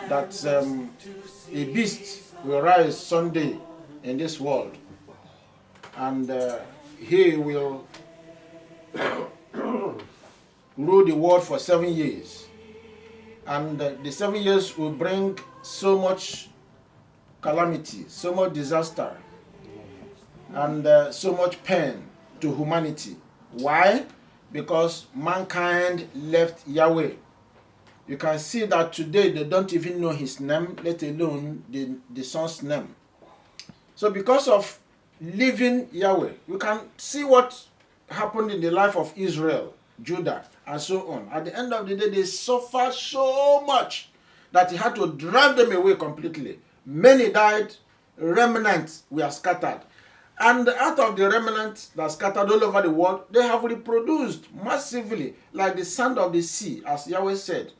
that a beast will rise someday in this world, and he will rule the world for 7 years, and the 7 years will bring so much calamity, so much disaster, and so much pain to humanity. Why? Because mankind left Yahweh. You can see that today they don't even know his name, let alone the son's name. So because of leaving Yahweh, you can see what happened in the life of Israel, Judah, and so on. At the end of the day, they suffered so much that he had to drive them away completely. Many died, remnants were scattered. And out of the remnants that scattered all over the world, they have reproduced massively, like the sand of the sea, as Yahweh said.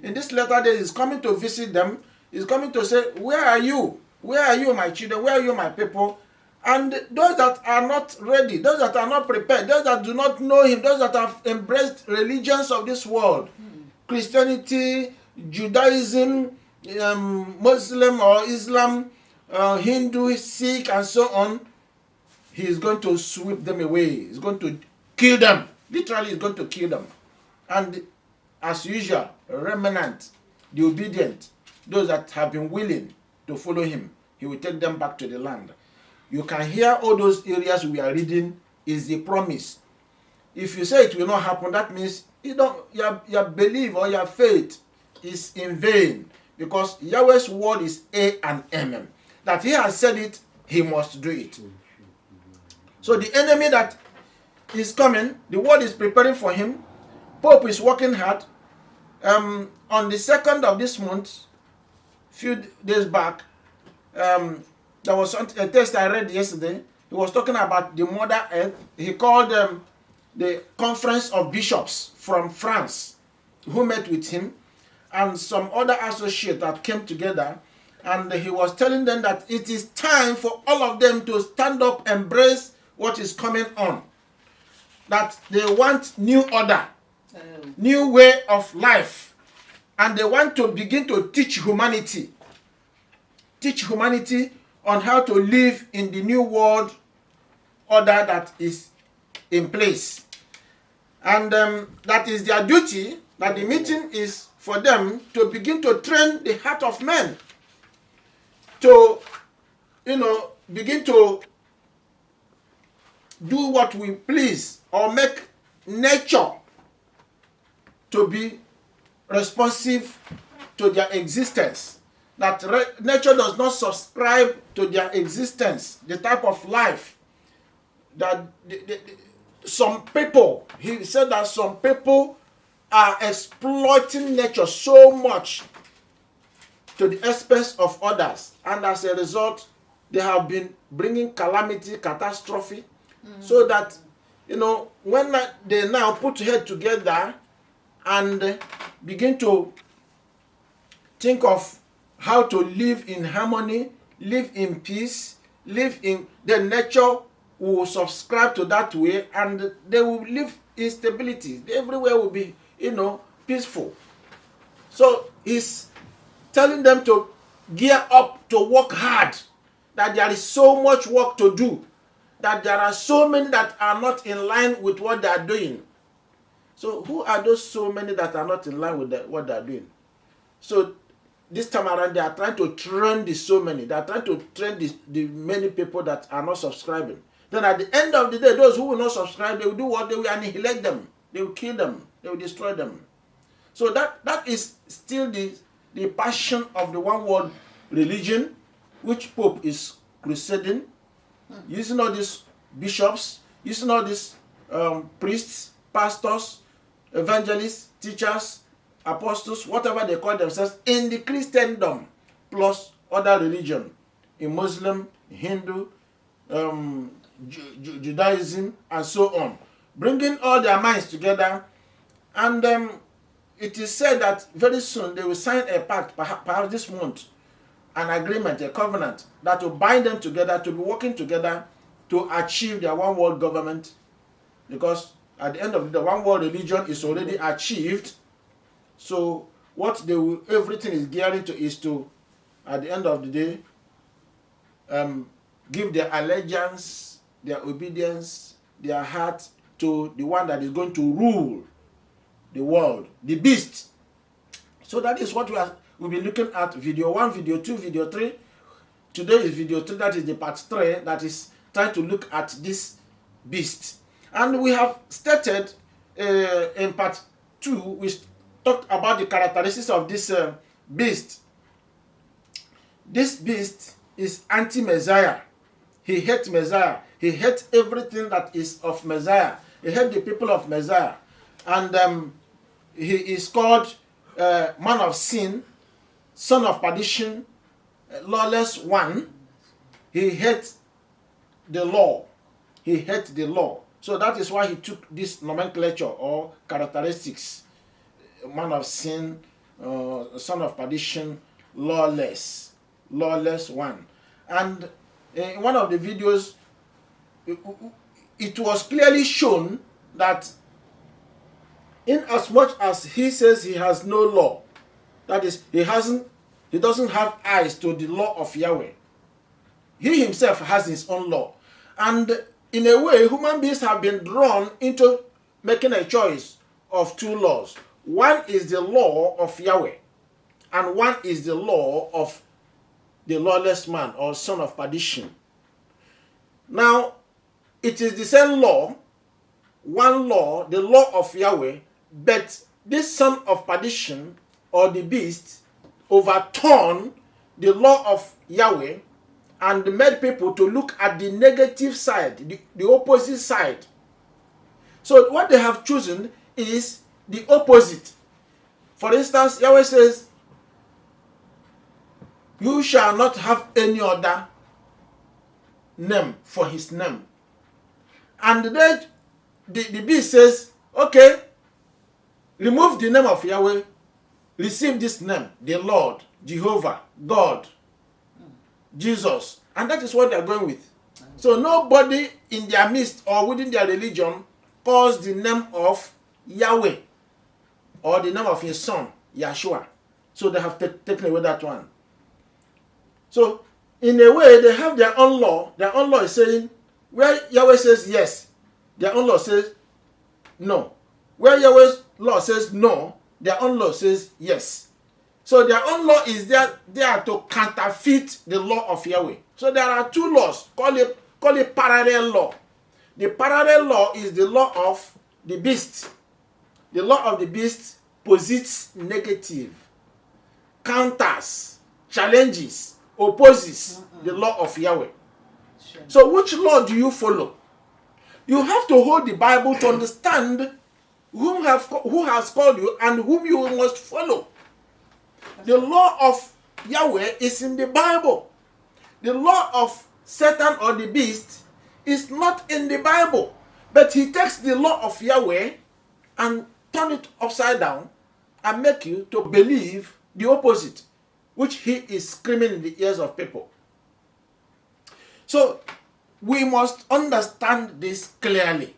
In this latter day, he's coming to visit them. He's coming to say, where are you? Where are you, my children? Where are you, my people? And those that are not ready, those that are not prepared, those that do not know him, those that have embraced religions of this world, Christianity, Judaism, Muslim or Islam, Hindu, Sikh, and so on, he is going to sweep them away. He's going to kill them. Literally, he's going to kill them. And as usual, remnant, the obedient, those that have been willing to follow him, he will take them back to the land. You can hear all those areas we are reading is the promise. If you say it will not happen, that means your belief or your faith is in vain, because Yahweh's word is A and Amen. That he has said it, he must do it. So the enemy that is coming, the world is preparing for him. Pope is working hard. On the 2nd of this month, few days back, there was a text I read yesterday. He was talking about the Mother Earth. He called the Conference of Bishops from France, who met with him, and some other associates that came together. And he was telling them that it is time for all of them to stand up, embrace what is coming on. That they want new order, new way of life, and they want to begin to teach humanity on how to live in the new world order that is in place. And that is their duty, that the meeting is for them to begin to train the heart of men to, begin to do what we please, or make nature to be responsive to their existence. That nature does not subscribe to their existence, the type of life that some people, he said that some people are exploiting nature so much to the expense of others, and as a result, they have been bringing calamity, catastrophe, so that, when they now put head together and begin to think of how to live in harmony, live in peace, the nature will subscribe to that way, and they will live in stability. Everywhere will be, peaceful. So he's telling them to gear up, to work hard, that there is so much work to do, that there are so many that are not in line with what they are doing. So who are those so many that are not in line with what they are doing? So this time around, they are trying to train the so many. They are trying to train the many people that are not subscribing. Then at the end of the day, those who will not subscribe, they will do what? They will annihilate them. They will kill them. They will destroy them. So that is still the passion of the one world religion, which Pope is crusading, using all these bishops, using all these priests, pastors, evangelists, teachers, apostles, whatever they call themselves, in the Christendom, plus other religion, in Muslim, Hindu, Judaism, and so on, bringing all their minds together. And it is said that very soon they will sign a pact, perhaps this month, an agreement, a covenant, that will bind them together to be working together to achieve their one world government. Because at the end of the day, one world religion is already achieved. So what everything is gearing to is to, at the end of the day, give their allegiance, their obedience, their heart to the one that is going to rule the world, the beast. So that is what we'll be looking at. Video 1, video 2, video 3. Today is video 3, that is the part 3, that is trying to look at this beast. And we have stated in part 2, we talked about the characteristics of this beast. This beast is anti-Messiah. He hates Messiah. He hates everything that is of Messiah. He hates the people of Messiah. And he is called man of sin, son of perdition, lawless one. He hates the law. He hates the law. So that is why he took this nomenclature or characteristics. Man of sin, son of perdition, lawless one. And in one of the videos, it was clearly shown that in as much as he says he has no law, that is, he doesn't have eyes to the law of Yahweh. He himself has his own law. And in a way, human beings have been drawn into making a choice of two laws. One is the law of Yahweh, and one is the law of the lawless man or son of perdition. Now, it is the same law, one law, the law of Yahweh, but this son of perdition or the beast overturned the law of Yahweh and made people to look at the negative side, the opposite side. So what they have chosen is the opposite. For instance, Yahweh says, you shall not have any other name for his name. And then the beast says, okay, remove the name of Yahweh, receive this name, the Lord, Jehovah, God, Jesus. And that is what they are going with. So nobody in their midst or within their religion calls the name of Yahweh or the name of his son, Yahshua. So they have taken away that one. So in a way, they have their own law. Their own law is saying, where Yahweh says yes, their own law says no. Where Yahweh's law says no, their own law says yes. So their own law is there to counterfeit the law of Yahweh. So there are two laws, call it parallel law. The parallel law is the law of the beast. The law of the beast posits negative, counters, challenges, opposes the law of Yahweh. So which law do you follow? You have to hold the Bible to understand who has called you and whom you must follow. The law of Yahweh is in the Bible. The law of Satan or the beast is not in the Bible. But he takes the law of Yahweh and turn it upside down and make you to believe the opposite, which he is screaming in the ears of people. So we must understand this clearly.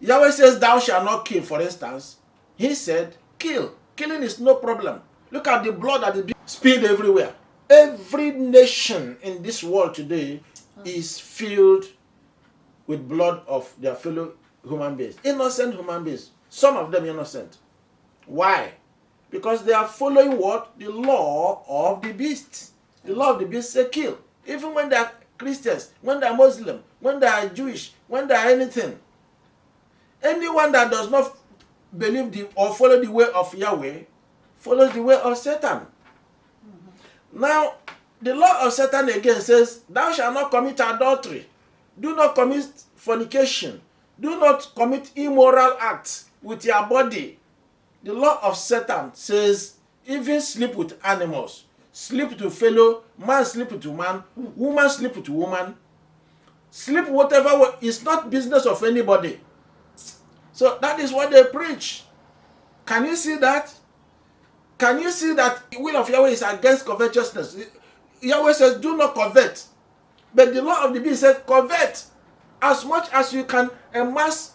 Yahweh says, thou shalt not kill, for instance. He said, kill. Killing is no problem. Look at the blood that is being spilled everywhere. Every nation in this world today is filled with blood of their fellow human beings. Innocent human beings. Some of them innocent. Why? Because they are following what? The law of the beast. The law of the beast says kill. Even when they are Christians, when they are Muslim, when they are Jewish, when they are anything. Anyone that does not believe or follow the way of Yahweh follows the way of Satan. Now, the law of Satan again says, thou shalt not commit adultery. Do not commit fornication. Do not commit immoral acts with your body. The law of Satan says, even sleep with animals. Sleep to fellow, man sleep with man, woman sleep with woman. Sleep whatever, it's not business of anybody. So that is what they preach. Can you see that? Can you see that the will of Yahweh is against covetousness? Yahweh says, do not covet. But the law of the beast says, covet as much as you can amass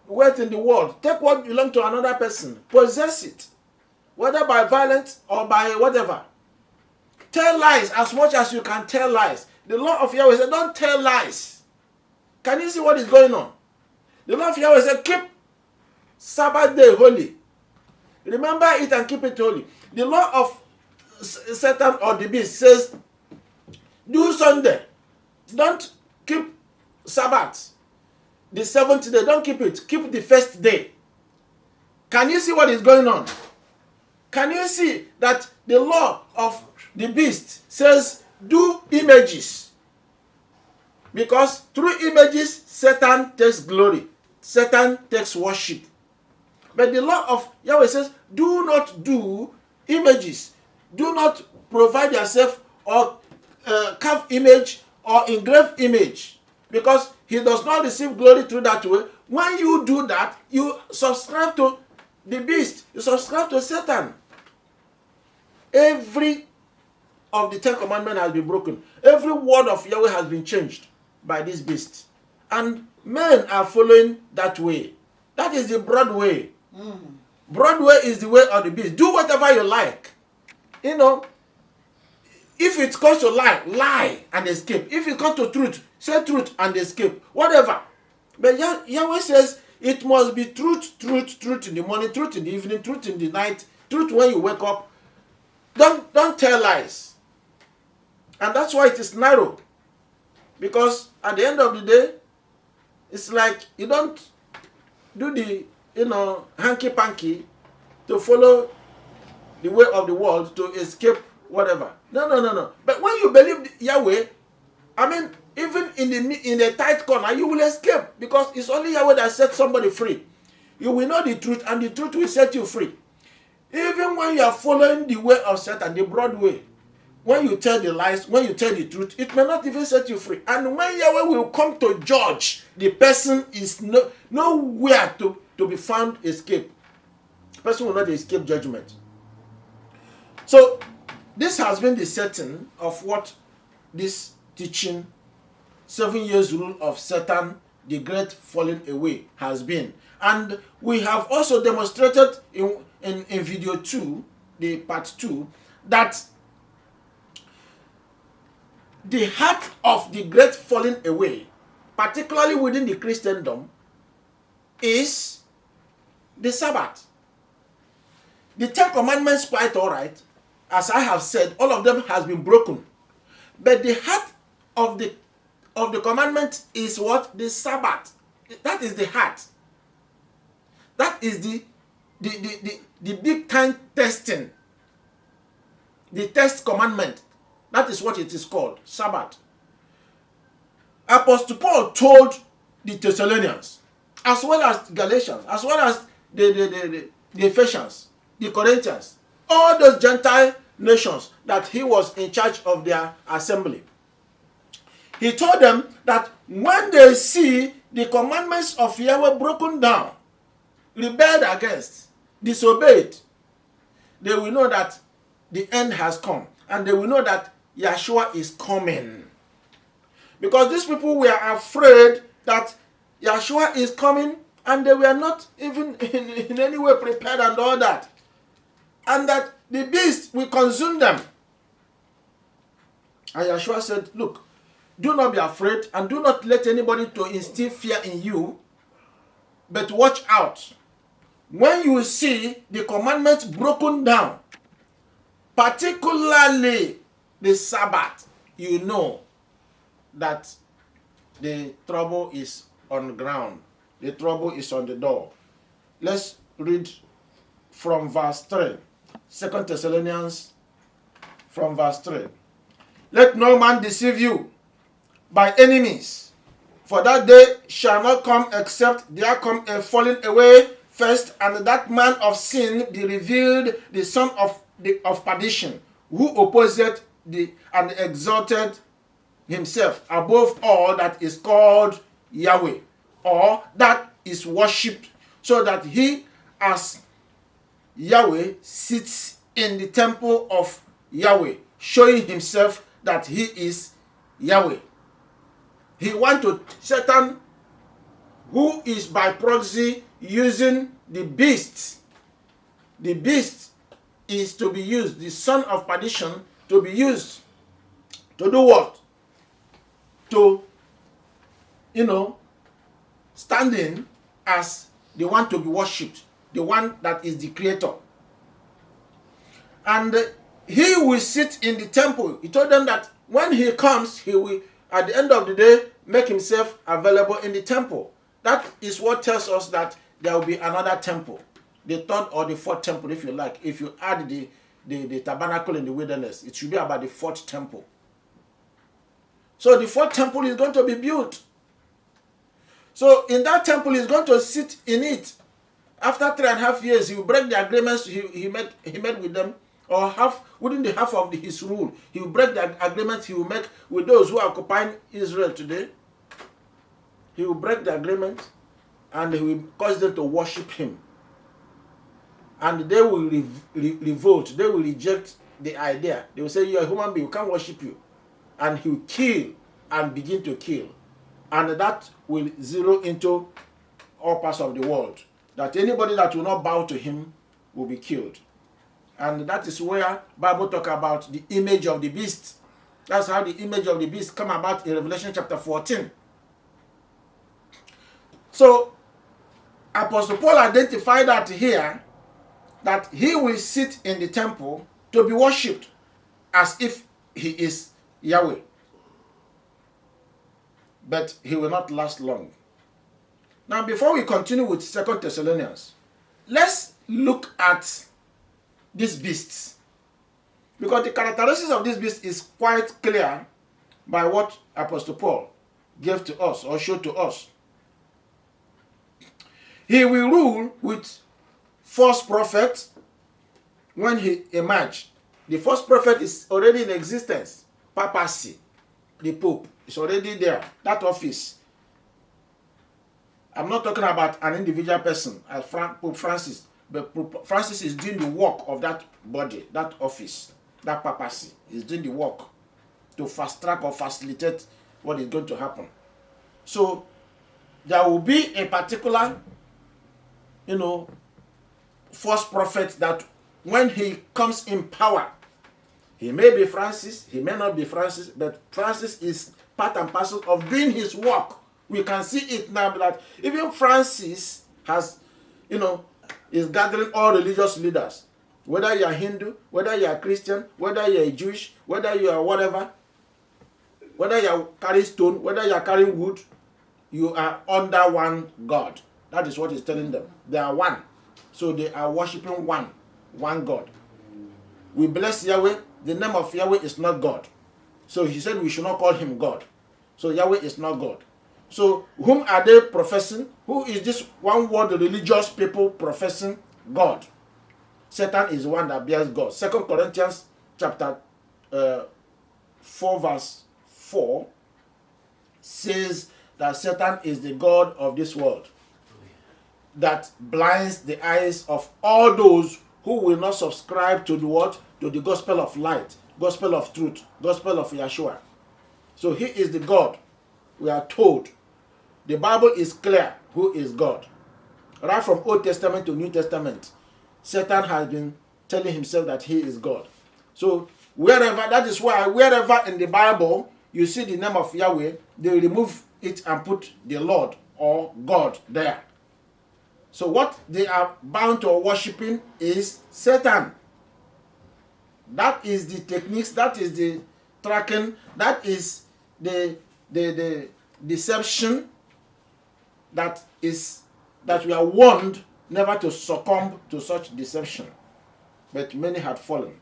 wealth in the world. Take what belongs to another person. Possess it. whether by violence or by whatever. Tell lies as much as you can tell lies. The law of Yahweh said, don't tell lies. Can you see what is going on? The law of Yahweh said, keep Sabbath day holy. Remember it and keep it holy. The law of Satan or the beast says, do Sunday. Don't keep Sabbath. The seventh day, don't keep it. Keep the first day. Can you see what is going on? Can you see that the law of the beast says, do images? Because through images, Satan takes glory. Satan takes worship. But the law of Yahweh says, do not do images. Do not provide yourself or carve image or engrave image. Because he does not receive glory through that way. When you do that, you subscribe to the beast. You subscribe to Satan. Every of the 10 commandments has been broken. Every word of Yahweh has been changed by this beast. And men are following that way. That is the broad way. Broad way is the way of the beast. Do whatever you like. You know, if it comes to lie, lie and escape. If it comes to truth, say truth and escape. Whatever. But Yahweh says it must be truth, truth, truth in the morning, truth in the evening, truth in the night, truth when you wake up. Don't tell lies. And that's why it is narrow. Because at the end of the day, it's like you don't do the, hanky-panky to follow the way of the world to escape whatever. No. But when you believe Yahweh, I mean, even in the tight corner, you will escape. Because it's only Yahweh that sets somebody free. You will know the truth, and the truth will set you free. Even when you are following the way of Satan, the broad way, when you tell the lies, when you tell the truth, it may not even set you free. And when Yahweh will come to judge, the person is nowhere to be found escape. The person will not escape judgment. So, this has been the setting of what this teaching, 7 years rule of Satan, the great falling away, has been. And we have also demonstrated in video 2, the part 2, that the heart of the great falling away, particularly within the Christendom, is the Sabbath. The 10 Commandments, quite all right. As I have said, all of them has been broken. But the heart of the commandment is what? The Sabbath. That is the heart. That is the big time testing. The test commandment. That is what it is called, Sabbath. Apostle Paul told the Thessalonians, as well as Galatians, as well as the Ephesians, the Corinthians, all those Gentile nations that he was in charge of their assembly. He told them that when they see the commandments of Yahweh broken down, rebelled against, disobeyed, they will know that the end has come. And they will know that Yahshua is coming. Because these people were afraid that Yahshua is coming, and they were not even in any way prepared and all that. And that the beast will consume them. And Yahshua said, look, do not be afraid, and do not let anybody to instill fear in you, but watch out. When you see the commandments broken down, particularly the Sabbath, you know that the trouble is on the ground. The trouble is on the door. Let's read from verse 3. 2 Thessalonians from verse 3. Let no man deceive you by any means, for that day shall not come except there come a falling away first, and that man of sin be revealed, the son of perdition, who opposeth and exalted himself above all that is called Yahweh, or that is worshipped, so that he as Yahweh sits in the temple of Yahweh, showing himself that he is Yahweh. He wants to Satan, who is by proxy using the beast is to be used, the son of perdition, to be used to do what? To, stand in as the one to be worshipped, the one that is the creator. And he will sit in the temple. He told them that when he comes, he will, at the end of the day, make himself available in the temple. That is what tells us that there will be another temple, the third or the fourth temple, if you like. If you add the tabernacle in the wilderness, it should be about the fourth temple. So the fourth temple is going to be built. So in that temple, he's going to sit in it. After 3.5 years, he will break the agreements he made with them, or within the half of his rule. He will break the agreement he will make with those who are occupying Israel today. He will break the agreement, and he will cause them to worship him. And they will revolt. They will reject the idea. They will say, you're a human being, we can't worship you. And he will kill and begin to kill. And that will zero into all parts of the world. That anybody that will not bow to him will be killed. And that is where Bible talk about the image of the beast. That's how the image of the beast come about in Revelation chapter 14. So, Apostle Paul identified that here, that he will sit in the temple to be worshipped as if he is Yahweh. But he will not last long. Now, before we continue with 2 Thessalonians, let's look at these beasts. Because the characteristics of this beast is quite clear by what Apostle Paul gave to us or showed to us. He will rule with false prophets when he emerged. The false prophet is already in existence. Papacy, the Pope, is already there. That office. I'm not talking about an individual person, as Pope Francis, but Pope Francis is doing the work of that body, that office, that papacy. Is doing the work to fast track or facilitate what is going to happen. So there will be a particular, false prophet that when he comes in power, he may be Francis, he may not be Francis, but Francis is part and parcel of doing his work. We can see it now that even Francis has, is gathering all religious leaders. Whether you are Hindu, whether you are Christian, whether you are Jewish, whether you are whatever, whether you are carrying stone, whether you are carrying wood, you are under one God. That is what he's telling them. They are one. So they are worshiping one God. We bless Yahweh. The name of Yahweh is not God. So he said we should not call him God. So Yahweh is not God. So whom are they professing? Who is this one word religious people professing? God. Satan is the one that bears God. 2 Corinthians chapter 4 verse 4 says that Satan is the god of this world, that blinds the eyes of all those who will not subscribe to the what? To the gospel of light, gospel of truth, gospel of Yahshua. So he is the God. We are told. The Bible is clear who is God. Right from Old Testament to New Testament, Satan has been telling himself that he is God. So that is why wherever in the Bible you see the name of Yahweh, they remove it and put the Lord or God there. So what they are bound to worshiping is Satan. That is the techniques, that is the tracking, that is the deception that we are warned never to succumb to such deception. But many had fallen.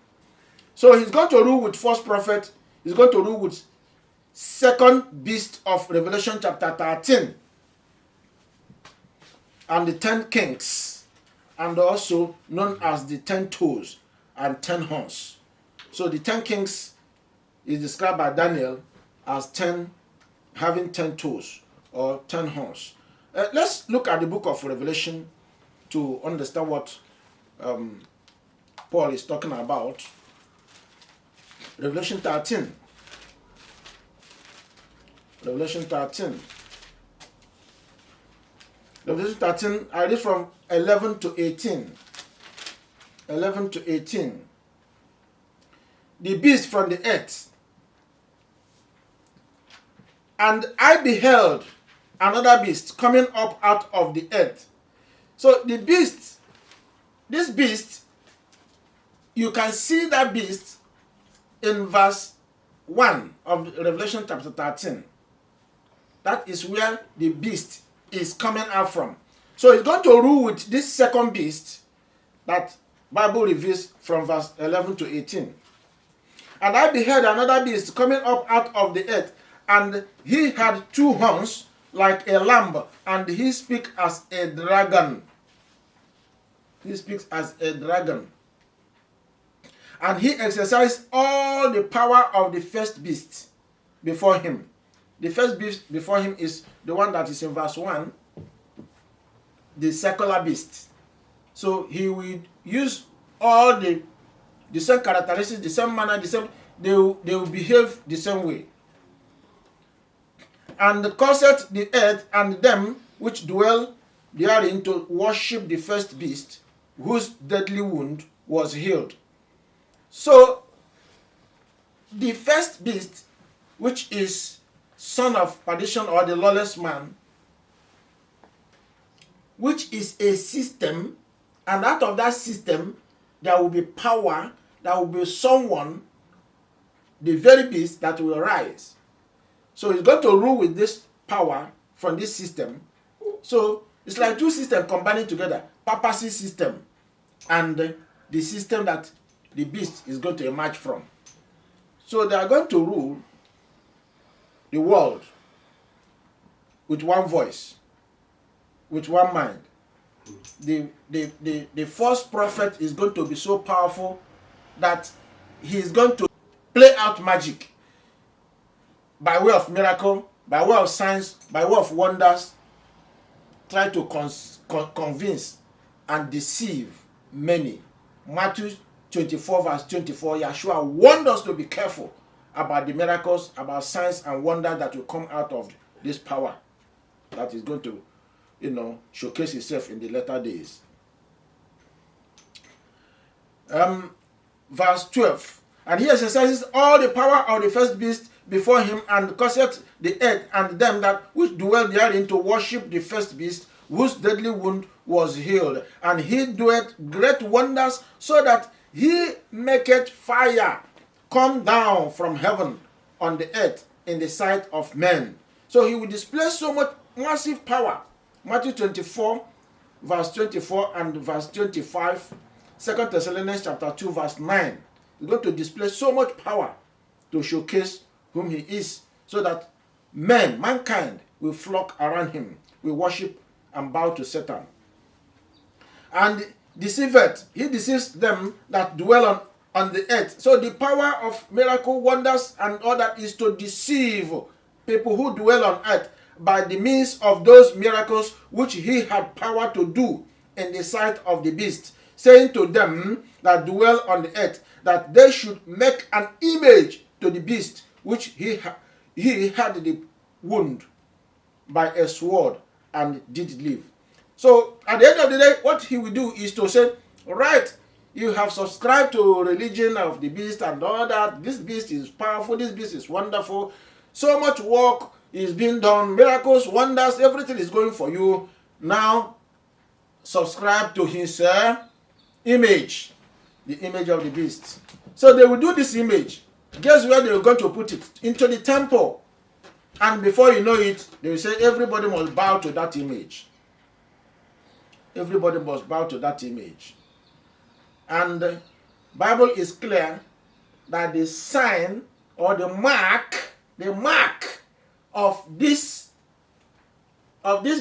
So he's going to rule with false prophet. He's going to rule with second beast of Revelation chapter 13. And the 10 kings. And also known as the 10 toes and 10 horns. So the 10 kings is described by Daniel as having 10 toes or 10 horns. Let's look at the book of Revelation to understand what Paul is talking about. Revelation 13. Revelation 13. Revelation 13, I read from 11 to 18. 11 to 18. The beast from the earth. And I beheld another beast coming up out of the earth. So the beast, this beast, you can see that beast in verse 1 of Revelation chapter 13. That is where the beast is coming out from. So it's going to rule with this second beast that Bible reveals from verse 11 to 18. And I beheld another beast coming up out of the earth, and he had 2 horns like a lamb, and he speaks as a dragon. He speaks as a dragon. And he exercised all the power of the first beast before him. The first beast before him is the one that is in verse 1, the secular beast. So he will use all the same characteristics, the same manner, they will behave the same way. And caused the earth and them which dwell therein to worship the first beast, whose deadly wound was healed. So the first beast, which is son of perdition or the lawless man, which is a system, and out of that system there will be power, there will be someone, the very beast that will rise. So he's going to rule with this power from this system. So it's like 2 systems combining together, papacy system and the system that the beast is going to emerge from. So they are going to rule the world with one voice, with one mind. The false prophet is going to be so powerful that he is going to play out magic by way of miracle, by way of signs, by way of wonders, try to convince and deceive many. Matthew 24 verse 24, Yahshua warned us to be careful about the miracles, about signs and wonders that will come out of this power that is going to, showcase itself in the latter days. Verse 12, and he exercises all the power of the first beast before him, and causeth the earth and them that which dwell therein to worship the first beast, whose deadly wound was healed. And he doeth great wonders, so that he maketh fire come down from heaven on the earth in the sight of men. So he will display so much massive power. Matthew 24 verse 24 and verse 25, 2 Thessalonians chapter 2 verse 9. He's going to display so much power to showcase whom he is, so that mankind will flock around him, will worship and bow to Satan. And deceiveth, he deceives them that dwell on the earth. So the power of miracle, wonders, and all that is to deceive people who dwell on earth by the means of those miracles which he had power to do in the sight of the beast, saying to them that dwell on the earth that they should make an image to the beast, which he had the wound by a sword and did live. So at the end of the day, what he will do is to say, right, you have subscribed to religion of the beast and all that. This beast is powerful, this beast is wonderful. So much work is being done, miracles, wonders, everything is going for you. Now subscribe to his image, the image of the beast. So they will do this image. Guess where they are going to put it? Into the temple. And before you know it, they will say everybody must bow to that image. Everybody must bow to that image. And the Bible is clear that the sign or the mark of this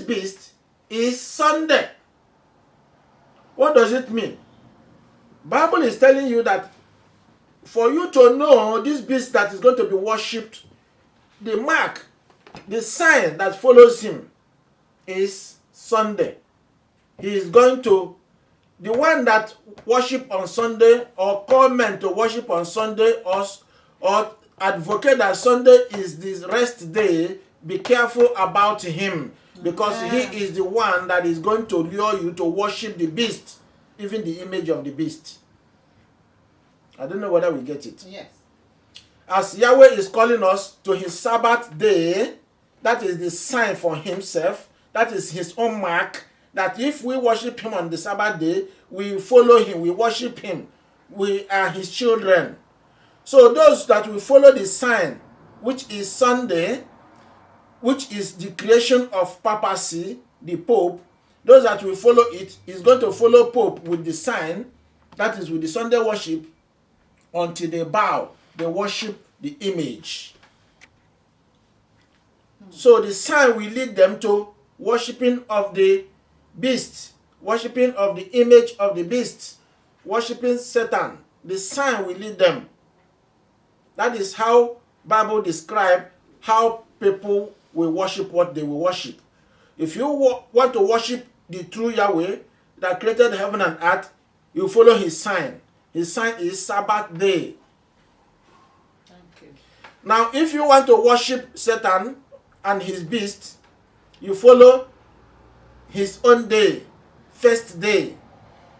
beast is Sunday. What does it mean? Bible is telling you that for you to know this beast that is going to be worshipped, the mark, the sign that follows him is Sunday. He is going to, the one that worship on Sunday or call men to worship on Sunday or advocate that Sunday is the rest day, be careful about him, because he is the one that is going to lure you to worship the beast. even the image of the beast. I don't know whether we get it. Yes. As Yahweh is calling us to his Sabbath day, that is the sign for himself, that is his own mark, that if we worship him on the Sabbath day, we follow him, we worship him, we are his children. So those that will follow the sign, which is Sunday, which is the creation of papacy, the Pope, those that will follow it is going to follow Pope with the sign, that is with the Sunday worship, until they bow, they worship the image. So the sign will lead them to worshiping of the beast, worshiping of the image of the beast, worshiping Satan. The sign will lead them. That is how Bible describe how people will worship what they will worship. If you want to worship the true Yahweh that created heaven and earth, you follow his sign. His sign is Sabbath day. Thank you. Now, if you want to worship Satan and his beast, you follow his own day, first day,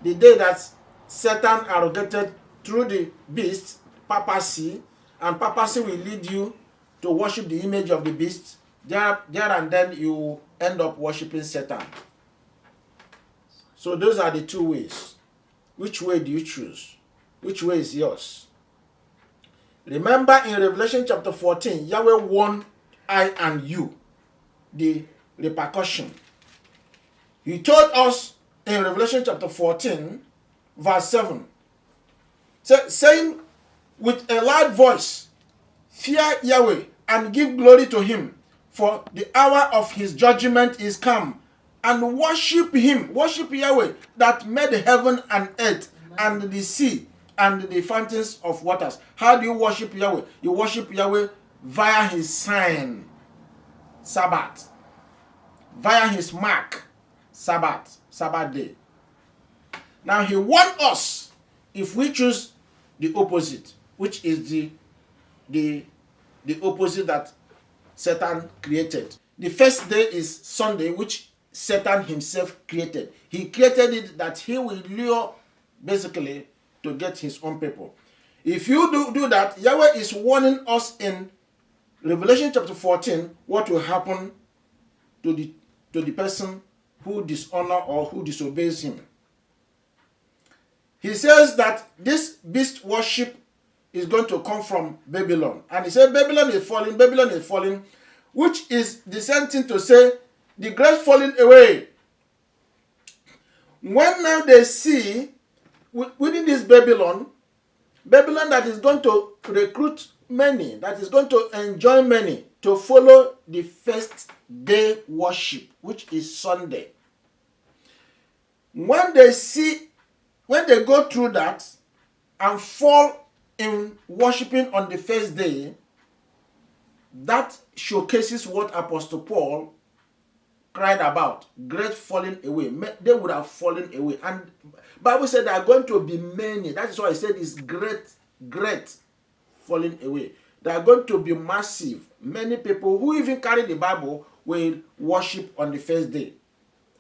the day that Satan arrogated through the beast, papacy, and papacy will lead you to worship the image of the beast. There and then you end up worshiping Satan. So those are the two ways. Which way do you choose? Which way is yours? Remember in Revelation chapter 14, Yahweh warned I and you the repercussion. He told us in Revelation chapter 14, verse 7, saying with a loud voice, fear Yahweh and give glory to him, for the hour of his judgment is come, and worship him, worship Yahweh that made heaven and earth and the sea and the fountains of waters. How do you worship Yahweh? You worship Yahweh via his sign, Sabbath, via his mark, Sabbath day. Now he warned us if we choose the opposite, which is the opposite that Satan created. The first day is Sunday, which Satan himself created. He created it that he will lure, basically, to get his own people. If you do that, Yahweh is warning us in Revelation chapter 14 what will happen to the person who dishonor or who disobeys him. He says that this beast worship is going to come from Babylon. And he said Babylon is falling, which is the same thing to say the great falling away. When now they see within this Babylon that is going to recruit many, that is going to enjoy many to follow the first day worship, which is Sunday. When they go through that and fall in worshiping on the first day, that showcases what Apostle Paul cried about, great falling away. They would have fallen away. And Bible said there are going to be many. That is why I said it's great falling away. There are going to be massive. Many people who even carry the Bible will worship on the first day,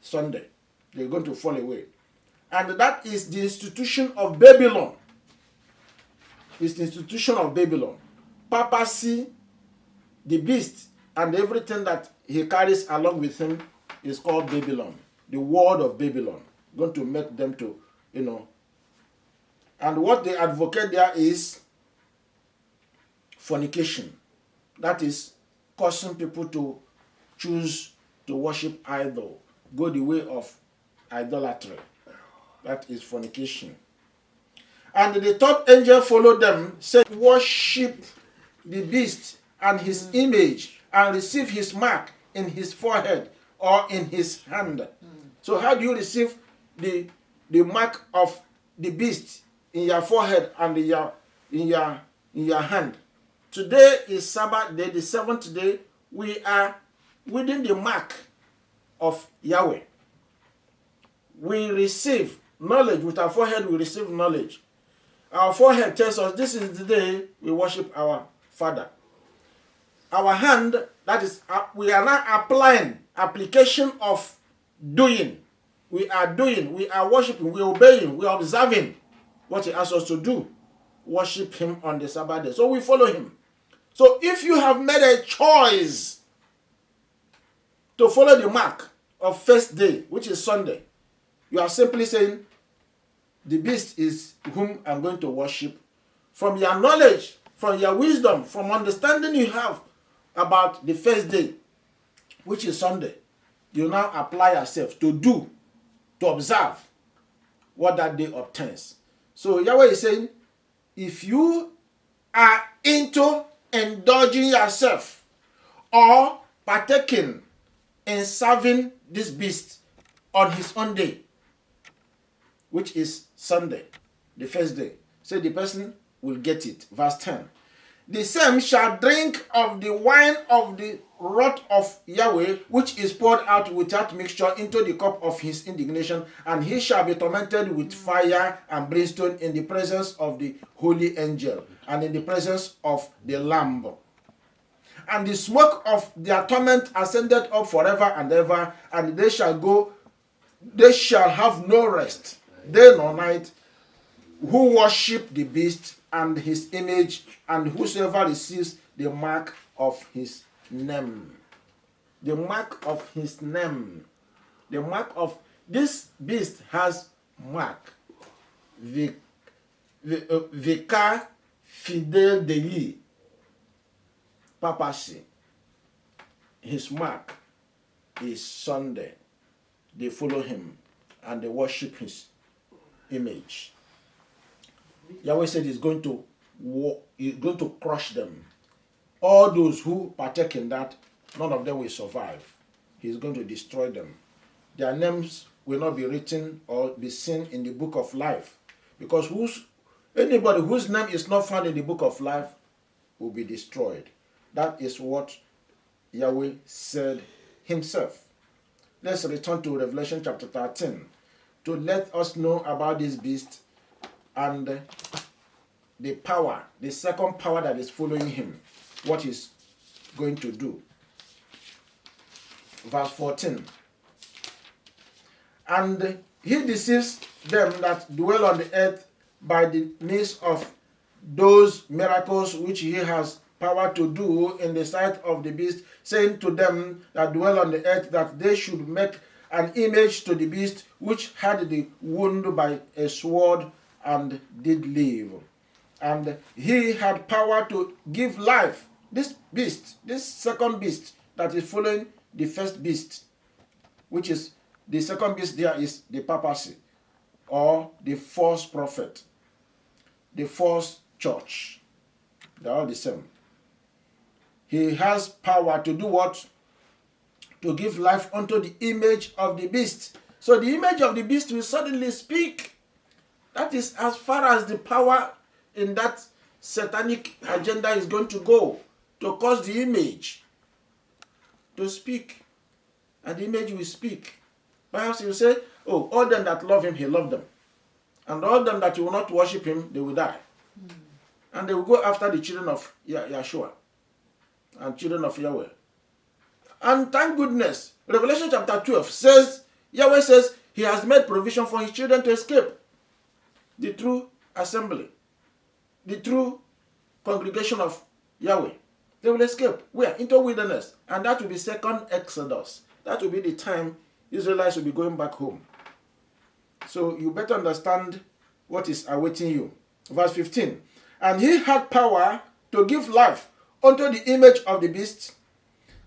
Sunday. They're going to fall away. And that is the institution of Babylon. It's the institution of Babylon. Papacy, the beast, and everything that he carries along with him is called Babylon. The word of Babylon. Going to make them to, And what they advocate there is fornication. That is causing people to choose to worship idol. Go the way of idolatry. That is fornication. And the third angel followed them, said, worship the beast and his image and receive his mark in his forehead or in his hand. So how do you receive the mark of the beast in your forehead and in your hand? Today is Sabbath day, the seventh day. We are within the mark of Yahweh. We receive knowledge. With our forehead, we receive knowledge. Our forehead tells us this is the day we worship our Father. Our hand, that is, we are now applying, application of doing. we are doing, we are worshiping, we are obeying, we are observing what he asks us to do. Worship him on the Sabbath day. So we follow him. So if you have made a choice to follow the mark of first day, which is Sunday, you are simply saying, the beast is whom I'm going to worship. From your knowledge, from your wisdom, from understanding you have about the first day, which is Sunday, you now apply yourself to do, to observe what that day obtains. So Yahweh is saying, if you are into indulging yourself or partaking in serving this beast on his own day, which is Sunday, the first day, so the person will get it. Verse 10. The same shall drink of the wine of the wrath of Yahweh, which is poured out without mixture into the cup of his indignation, and he shall be tormented with fire and brimstone in the presence of the holy angel and in the presence of the Lamb. And the smoke of their torment ascended up forever and ever, and they shall have no rest, day nor night, who worship the beast and his image, and whosoever receives the mark of his name. The mark of his name. The mark of this beast has mark. Vicar fidel dei. Papacy. His mark is Sunday. They follow him and they worship his image. Yahweh said he's going to crush them. All those who partake in that, none of them will survive. He's going to destroy them. Their names will not be written or be seen in the book of life. Because anybody whose name is not found in the book of life will be destroyed. That is what Yahweh said himself. Let's return to Revelation chapter 13 to let us know about this beast and the power, the second power that is following him, what he's going to do. Verse 14. And he deceives them that dwell on the earth by the means of those miracles which he has power to do in the sight of the beast, saying to them that dwell on the earth that they should make an image to the beast which had the wound by a sword and did live. And he had power to give life. This beast, this second beast that is following the first beast, which is the second beast there is the papacy or the false prophet, the false church. They're all the same. He has power to do what? To give life unto the image of the beast. So the image of the beast will suddenly speak. That is as far as the power in that satanic agenda is going to go, to cause the image to speak. And the image will speak. Perhaps he will say, oh, all them that love him, he loved them. And all them that will not worship him, they will die. And they will go after the children of Yahshua and children of Yahweh. And thank goodness, Revelation chapter 12 says, Yahweh says he has made provision for his children to escape the true assembly, the true congregation of Yahweh. They will escape. Where? Into wilderness. And that will be second Exodus. That will be the time Israelites will be going back home. So you better understand what is awaiting you. Verse 15. And he had power to give life unto the image of the beast,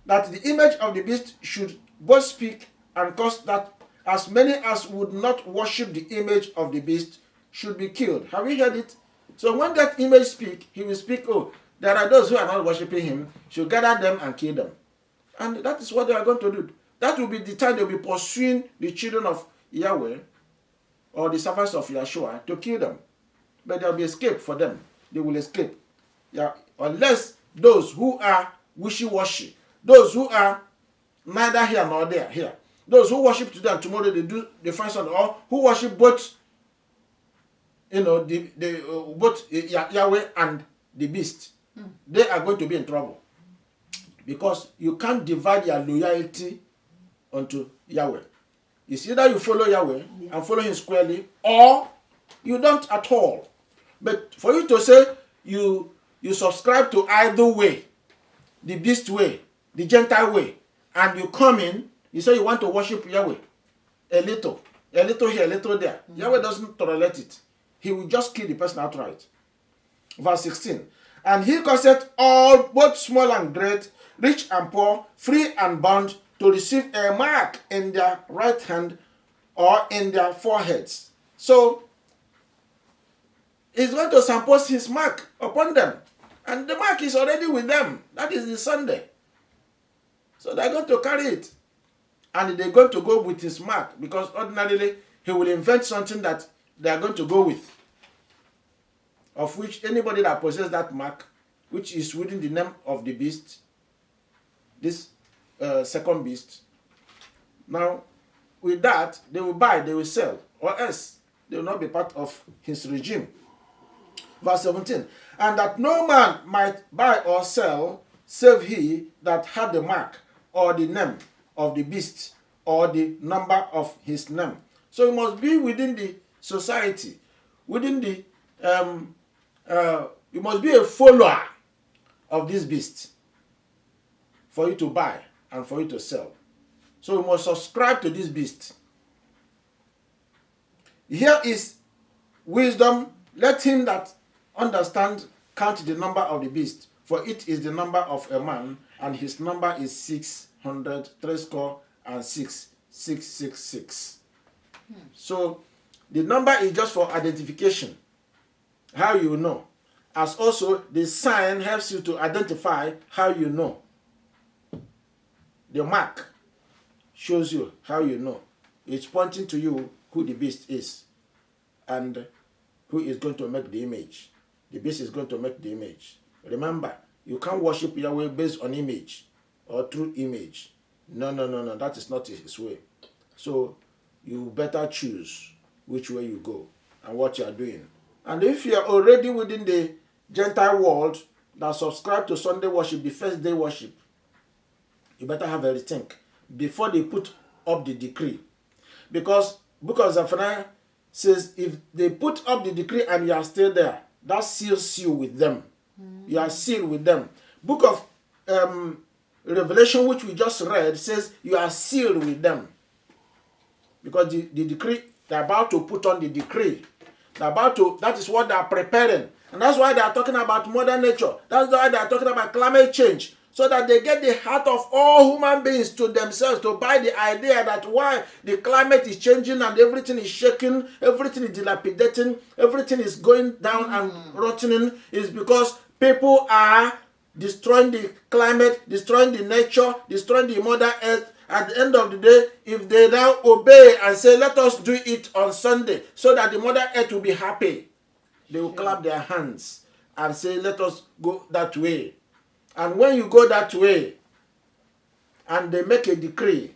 that the image of the beast should both speak and cause that as many as would not worship the image of the beast should be killed. Have you heard it? So when that image speak, he will speak, oh, there are those who are not worshiping him, should gather them and kill them. And that is what they are going to do. That will be the time they will be pursuing the children of Yahweh or the servants of Yahshua to kill them. But there will be escape for them. They will escape. Yeah, unless those who are wishy-washy, those who are neither here nor there, here, those who worship today and tomorrow they find something, or who worship both, both Yahweh and the beast, they are going to be in trouble. Because you can't divide your loyalty unto Yahweh. It's either you follow Yahweh and follow him squarely, or you don't at all. But for you to say you subscribe to either way, the beast way, the Gentile way, and you come in, you say you want to worship Yahweh, a little here, a little there. Yahweh doesn't tolerate it. He will just kill the person outright. Verse 16. And he causeth all, both small and great, rich and poor, free and bond, to receive a mark in their right hand or in their foreheads. So, he's going to suppose his mark upon them. And the mark is already with them. That is the Sunday. So they're going to carry it. And they're going to go with his mark, because ordinarily he will invent something that they are going to go with, of which anybody that possesses that mark, which is within the name of the beast, this second beast, now with that they will buy, they will sell, or else they will not be part of his regime. Verse 17. And that no man might buy or sell save he that had the mark or the name of the beast or the number of his name. So it must be within the society, within the you must be a follower of this beast for you to buy and for you to sell. So you must subscribe to this beast. Here is wisdom. Let him that understand count the number of the beast, for it is the number of a man, and his number is 600, 666. So the number is just for identification, how you know. As also the sign helps you to identify how you know. The mark shows you how you know. It's pointing to you who the beast is and who is going to make the image. The beast is going to make the image. Remember, you can't worship Yahweh based on image or through image. No. That is not his way. So you better choose which way you go and what you are doing. And if you are already within the Gentile world that subscribe to Sunday worship, the first day worship, you better have a rethink before they put up the decree. Because Book of Zephaniah says if they put up the decree and you are still there, that seals you with them. You are sealed with them. Book of Revelation, which we just read, says you are sealed with them. Because the decree, they're about to put on the decree. That is what they are preparing. And that's why they are talking about modern nature. That's why they are talking about climate change. So that they get the heart of all human beings to themselves, to buy the idea that why the climate is changing and everything is shaking, everything is dilapidating, everything is going down and rotting, is because people are destroying the climate, destroying the nature, destroying the mother earth. At the end of the day, if they now obey and say, let us do it on Sunday so that the mother earth will be happy, they will clap their hands and say, let us go that way. And when you go that way and they make a decree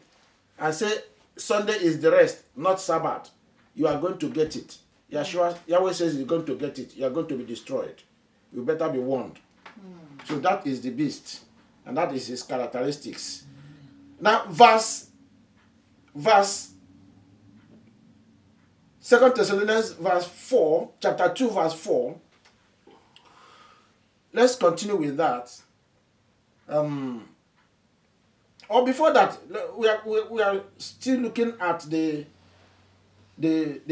and say Sunday is the rest, not Sabbath, you are going to get it. Yahweh says you're going to get it. You are going to be destroyed. You better be warned. So that is the beast. And that is his characteristics. Now, verse 2 Thessalonians verse 4, chapter 2, verse 4. Let's continue with that. Or before that, we are still looking at the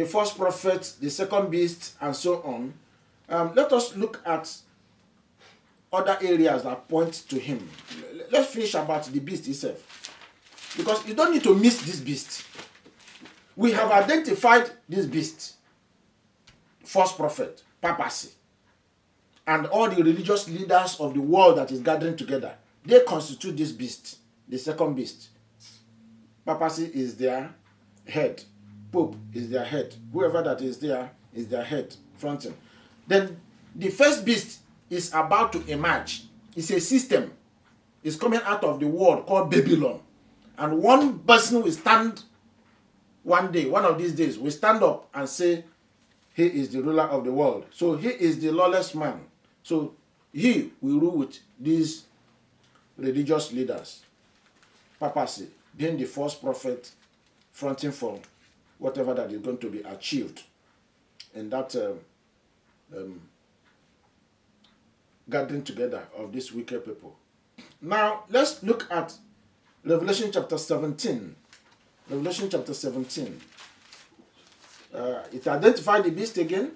first prophet, the second beast, and so on. Let us look at other areas that point to him. Let's finish about the beast itself, because you don't need to miss this beast. We have identified this beast, false prophet, papacy, and all the religious leaders of the world that is gathering together. They constitute this beast, the second beast. Papacy is their head. Pope is their head. Whoever that is there is their head, fronting. Then the first beast is about to emerge. It's a system. It's coming out of the world called Babylon. And one person will stand one day, one of these days, will stand up and say, he is the ruler of the world. So he is the lawless man. So he will rule with these religious leaders. Papacy, being the false prophet fronting for whatever that is going to be achieved in that gathering together of these wicked people. Now, let's look at Revelation chapter 17. Revelation chapter 17. It identified the beast again.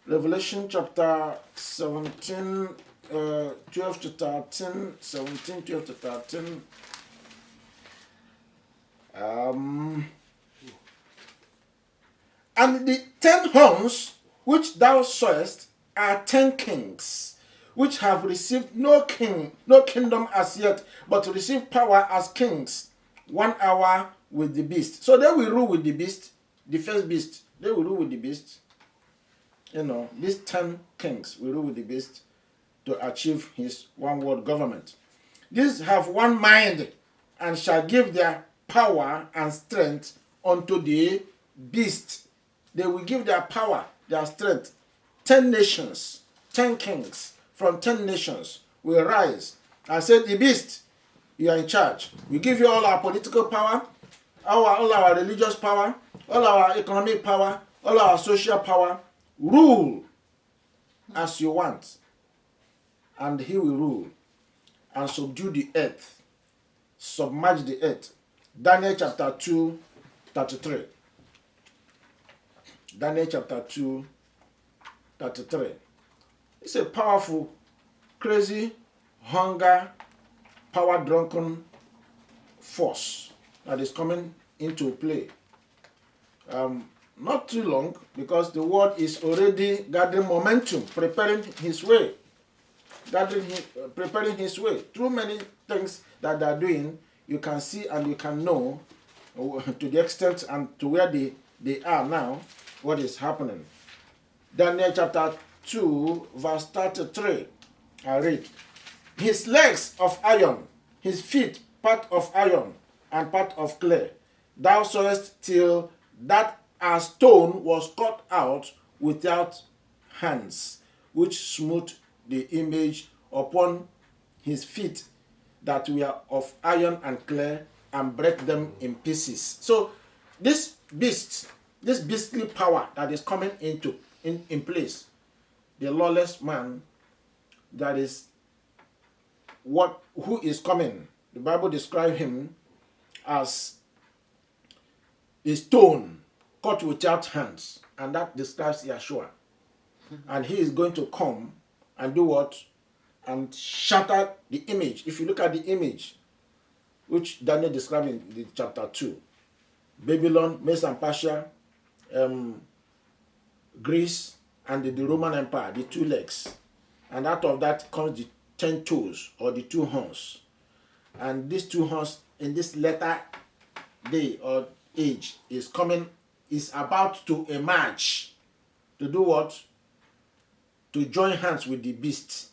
Revelation chapter 17, 12 to 13, 17, 12 to 13. And the 10 horns which thou sawest are 10 kings, which have received no kingdom as yet, but receive power as kings 1 hour with the beast. So they will rule with the beast, the first beast. They will rule with the beast. You know, these 10 kings will rule with the beast to achieve his one world government. These have one mind and shall give their power and strength unto the beast. They will give their power, their strength. 10 nations, 10 kings from 10 nations will rise and say, the beast, you are in charge. We give you all our political power, all our religious power, all our economic power, all our social power. Rule as you want. And he will rule and subdue the earth, submerge the earth. Daniel chapter 2, 33. Daniel chapter 2, 33. It's a powerful, crazy, hunger, power-drunken force that is coming into play. Not too long, because the world is already gathering momentum, preparing his way. Preparing his way. Through many things that they are doing, you can see and you can know to the extent and to where they are now, what is happening. Daniel chapter 2, verse 33. I read. His legs of iron, his feet part of iron and part of clay. Thou sawest till that a stone was cut out without hands, which smote the image upon his feet that were of iron and clay, and break them in pieces. So this beastly power that is coming in place, the lawless man, that is who is coming. The Bible describes him as a stone cut without hands, and that describes Yahshua. And he is going to come and do what? And shatter the image. If you look at the image, which Daniel described in the chapter 2, Babylon, Medes and Persia, Greece, and the Roman Empire, the 2 legs. And out of that comes the 10 toes, or the 2 horns. And these 2 horns, in this latter day or age, is about to emerge. To do what? To join hands with the beast.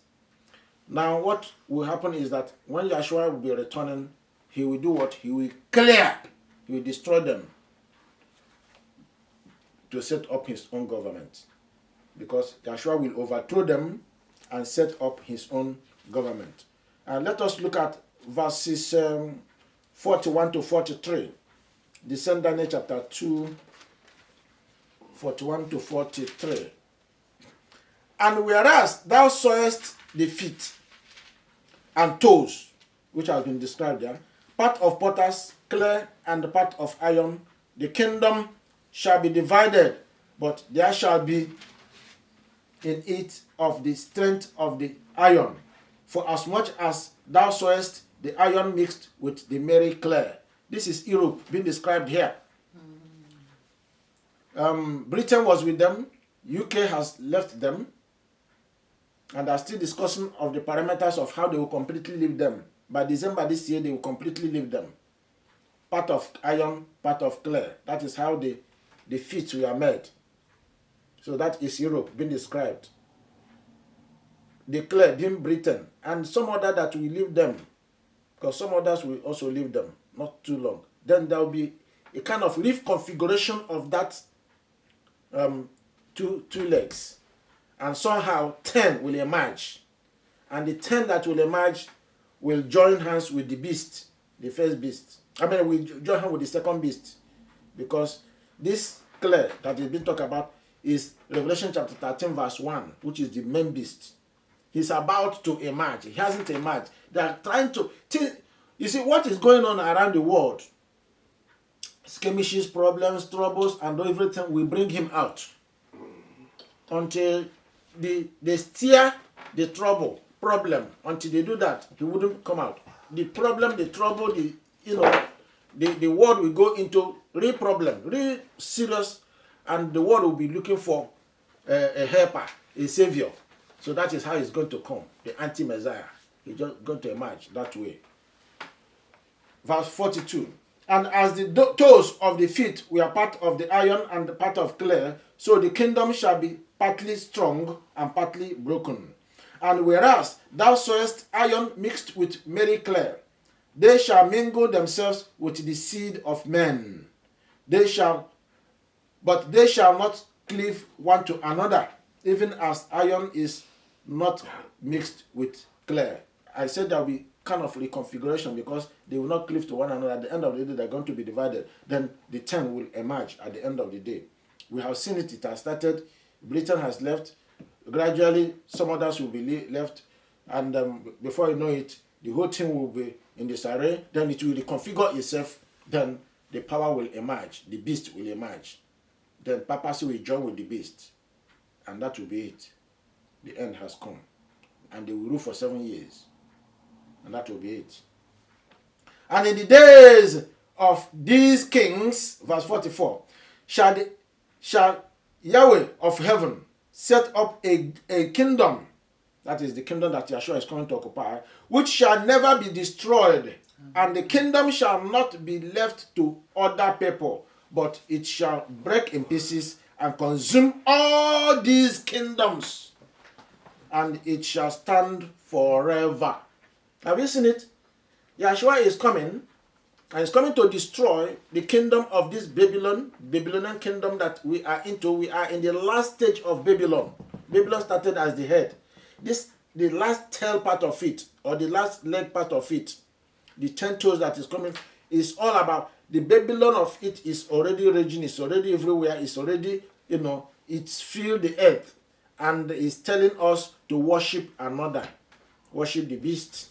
Now what will happen is that when Yahshua will be returning, he will do what? He will clear. He will destroy them to set up his own government. Because Yahshua will overthrow them and set up his own government. And let us look at verses 41 to 43. Descend Daniel chapter 2, 41 to 43. And whereas thou sawest the feet and toes, which has been described there, part of potter's clay and part of iron, the kingdom shall be divided, but there shall be in it of the strength of the iron, for as much as thou sawest the iron mixed with the merry clay. This is Europe being described here. Britain was with them. UK has left them, and are still discussing of the parameters of how they will completely leave them. By December this year, they will completely leave them. Part of iron, part of clay. That is how the feet were made. So that is Europe being described. The clay being Britain, and some other that will leave them, because some others will also leave them, not too long. Then there will be a kind of reconfiguration of that two legs, and somehow 10 will emerge, and the 10 that will emerge will join hands with the beast, the first beast. I mean, we join hands with the second beast, because this clay that is being talked about is Revelation chapter 13 verse 1, which is the main beast. He's about to emerge. He hasn't emerged. They are trying to... You see, what is going on around the world? Skirmishes, problems, troubles, and everything will bring him out. Until they steer the problem. Until they do that, he wouldn't come out. The problem, the trouble, the world will go into real problem, real serious, and the world will be looking for a helper, a savior. So that is how it's going to come, the anti-Messiah. He's just going to emerge that way. Verse 42. And as the toes of the feet were part of the iron and the part of clay, so the kingdom shall be partly strong and partly broken. And whereas thou sawest iron mixed with merry clay, they shall mingle themselves with the seed of men. But they shall not cleave one to another, even as iron is not mixed with clay. I said there will be kind of reconfiguration because they will not cleave to one another. At the end of the day, they're going to be divided. Then the 10 will emerge at the end of the day. We have seen it. It has started. Britain has left. Gradually, some others will be left. And before you know it, the whole thing will be in disarray. Then it will reconfigure itself. Then the power will emerge. The beast will emerge. Then papacy will join with the beast. And that will be it. The end has come. And they will rule for 7 years. And that will be it. And in the days of these kings, verse 44, shall Yahweh of heaven set up a kingdom, that is the kingdom that Yahshua is coming to occupy, which shall never be destroyed, and the kingdom shall not be left to other people, but it shall break in pieces and consume all these kingdoms, and it shall stand forever. Have you seen it? Yahshua is coming, and he's coming to destroy the kingdom of this Babylonian kingdom that we are into. We are in the last stage of Babylon. Babylon started as the head. The last tail part of it, or the last leg part of it, the 10 toes that is coming, is all about the Babylon of it is already raging, it's already everywhere, it's already, it's filled the earth, and is telling us to worship another, worship the beast.